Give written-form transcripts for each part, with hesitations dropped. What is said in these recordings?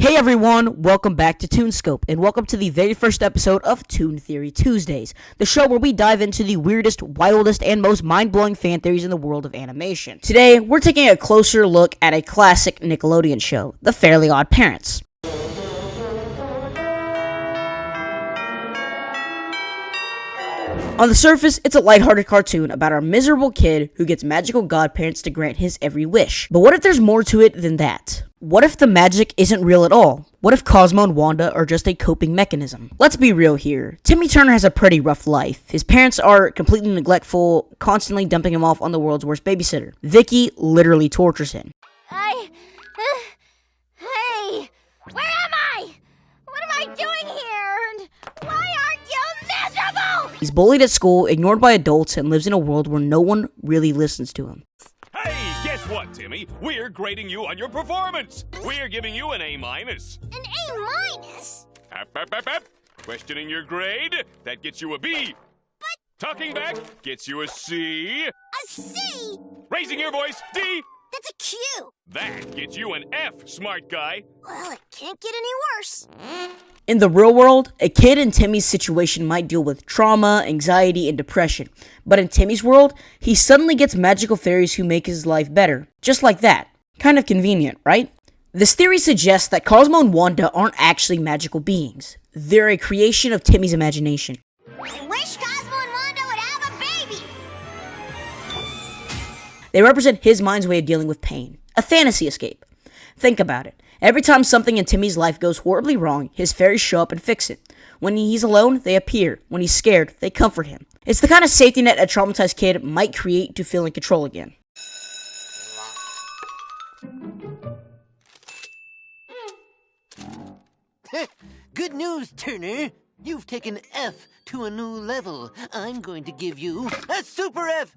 Hey everyone, welcome back to Toonscope, and welcome to the very first episode of Toon Theory Tuesdays, the show where we dive into the weirdest, wildest, and most mind-blowing fan theories in the world of animation. Today, we're taking a closer look at a classic Nickelodeon show, The Fairly Oddparents. On the surface, it's a lighthearted cartoon about our miserable kid who gets magical godparents to grant his every wish. But what if there's more to it than that? What if the magic isn't real at all? What if Cosmo and Wanda are just a coping mechanism? Let's be real here. Timmy Turner has a pretty rough life. His parents are completely neglectful, constantly dumping him off on the world's worst babysitter. Vicky literally tortures him. Hey, where am I? What am I doing here? And why aren't you miserable? He's bullied at school, ignored by adults, and lives in a world where no one really listens to him. Hey, guess what, Timmy? We're grading you on your performance. We're giving you an A-. An A-? App. Questioning your grade? That gets you a B. But talking back gets you a C. A C? Raising your voice, D. That's a Q. That gets you an F, smart guy. Well, it can't get any worse. In the real world, a kid in Timmy's situation might deal with trauma, anxiety, and depression. But in Timmy's world, he suddenly gets magical fairies who make his life better. Just like that. Kind of convenient, right? This theory suggests that Cosmo and Wanda aren't actually magical beings. They're a creation of Timmy's imagination. I wish Cosmo and Wanda would have a baby. They represent his mind's way of dealing with pain. A fantasy escape. Think about it. Every time something in Timmy's life goes horribly wrong, his fairies show up and fix it. When he's alone, they appear. When he's scared, they comfort him. It's the kind of safety net a traumatized kid might create to feel in control again. Good news, Turner. You've taken F to a new level. I'm going to give you a Super F.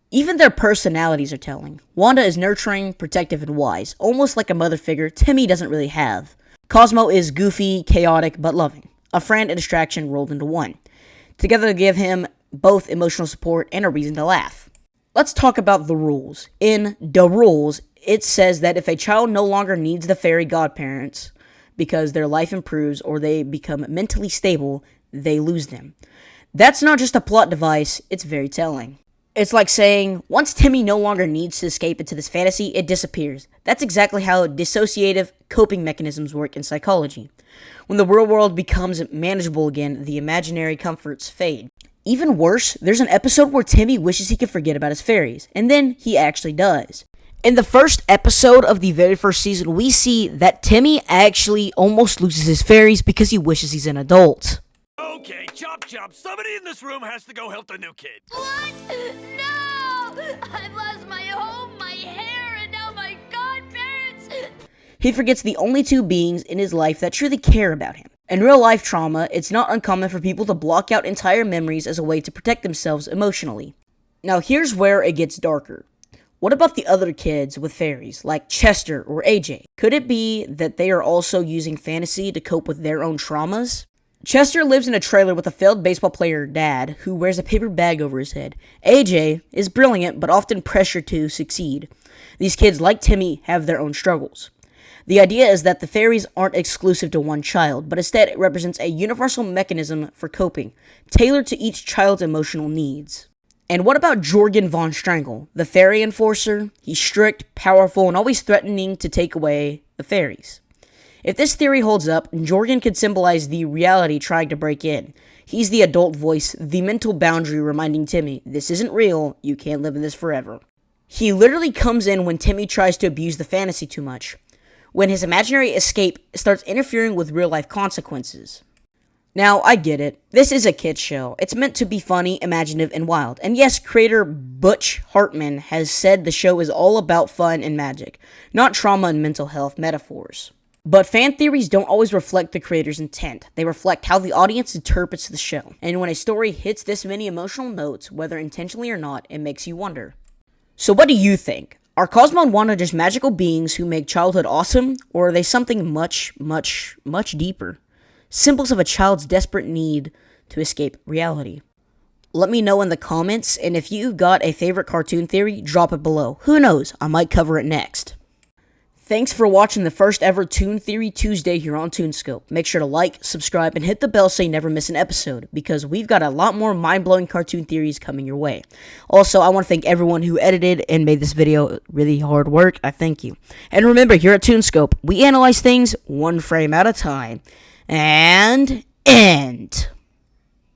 Even their personalities are telling. Wanda is nurturing, protective, and wise, almost like a mother figure Timmy doesn't really have. Cosmo is goofy, chaotic, but loving. A friend and distraction rolled into one. Together they give him both emotional support and a reason to laugh. Let's talk about the rules. In the rules, it says that if a child no longer needs the fairy godparents because their life improves or they become mentally stable, they lose them. That's not just a plot device, it's very telling. It's like saying, once Timmy no longer needs to escape into this fantasy, it disappears. That's exactly how dissociative coping mechanisms work in psychology. When the real world becomes manageable again, the imaginary comforts fade. Even worse, there's an episode where Timmy wishes he could forget about his fairies, and then he actually does. In the first episode of the very first season, we see that Timmy actually almost loses his fairies because he wishes he's an adult. Okay, chop. Somebody in this room has to go help the new kid. What? No! I've lost my home, my hair, and now my godparents. He forgets the only two beings in his life that truly care about him. In real-life trauma, it's not uncommon for people to block out entire memories as a way to protect themselves emotionally. Now here's where it gets darker. What about the other kids with fairies, like Chester or AJ? Could it be that they are also using fantasy to cope with their own traumas? Chester lives in a trailer with a failed baseball player dad who wears a paper bag over his head. AJ is brilliant but often pressured to succeed. These kids, like Timmy, have their own struggles. The idea is that the fairies aren't exclusive to one child, but instead it represents a universal mechanism for coping, tailored to each child's emotional needs. And what about Jorgen von Strangle, the fairy enforcer? He's strict, powerful, and always threatening to take away the fairies. If this theory holds up, Jorgen could symbolize the reality trying to break in. He's the adult voice, the mental boundary reminding Timmy, this isn't real, you can't live in this forever. He literally comes in when Timmy tries to abuse the fantasy too much, when his imaginary escape starts interfering with real-life consequences. Now, I get it. This is a kid's show. It's meant to be funny, imaginative, and wild. And yes, creator Butch Hartman has said the show is all about fun and magic, not trauma and mental health metaphors. But fan theories don't always reflect the creator's intent. They reflect how the audience interprets the show. And when a story hits this many emotional notes, whether intentionally or not, it makes you wonder. So what do you think? Are Cosmo and Wanda just magical beings who make childhood awesome? Or are they something much deeper? Symbols of a child's desperate need to escape reality. Let me know in the comments, and if you've got a favorite cartoon theory, drop it below. Who knows, I might cover it next. Thanks for watching the first ever Toon Theory Tuesday here on Toonscope. Make sure to like, subscribe, and hit the bell so you never miss an episode, because we've got a lot more mind-blowing cartoon theories coming your way. Also, I want to thank everyone who edited and made this video really hard work. I thank you. And remember, here at Toonscope, we analyze things one frame at a time. And end.